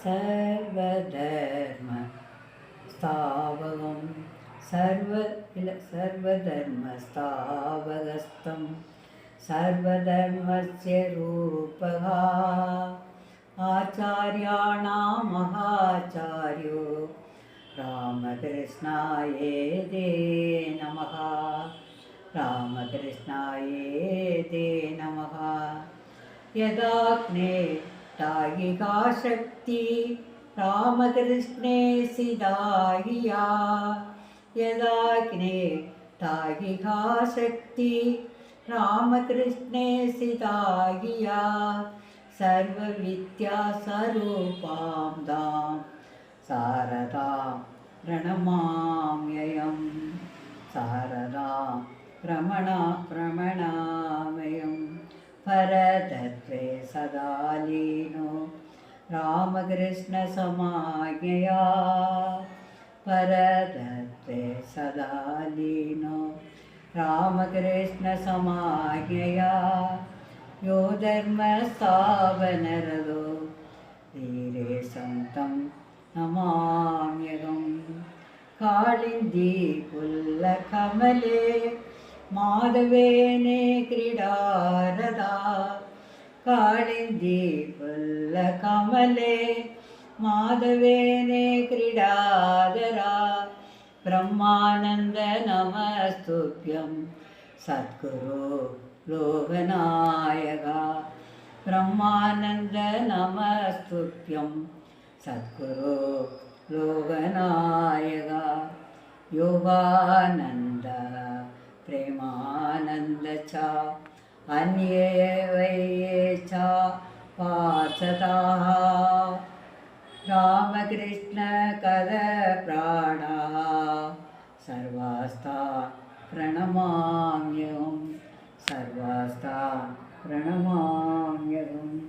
सर्वधर्म स्थावकं सर्वधर्मस्थावकस्तं सर्वधर्मस्य रूपः आचार्याणां महाचार्यो रामकृष्णायेते नमः। रामकृष्णायेते नमः। यदाग्ने तायिका शक्ति रामकृष्णे सिदाहिया। यदाग्ने तायिका शक्ति रामकृष्णे सिदाहिया। सर्वविद्यास्वरूपां दां शारदां प्रणमाम्यहं। शारदां प्रणमाम्यहं। परतत्त्वे सदा लीनो रामकृष्णसमाज्ञया। परतत्त्वे सदा लीनो रामकृष्णसमाज्ञया। यो धर्मस्थापनरतो धीरे सन्तं नमाम्यहम्। कालिन्दी पुल्लकमले माधवेने क्रीडारदा। कालिन्दी पुल्लकमले माधवेने क्रीडादरा। ब्रह्मानन्द नमस्तुभ्यं सद्गुरो लोकनायका। ब्रह्मानन्द नमस्तुभ्यं सद्गुरो लोकनायका। योगानन्द प्रेमानन्द च अन्ये वै च पार्षदाः। रामकृष्ण कदप्राणाः सर्वास्तान् प्रणमाम्यहम्। सर्वास्तान् प्रणमाम्यहम्।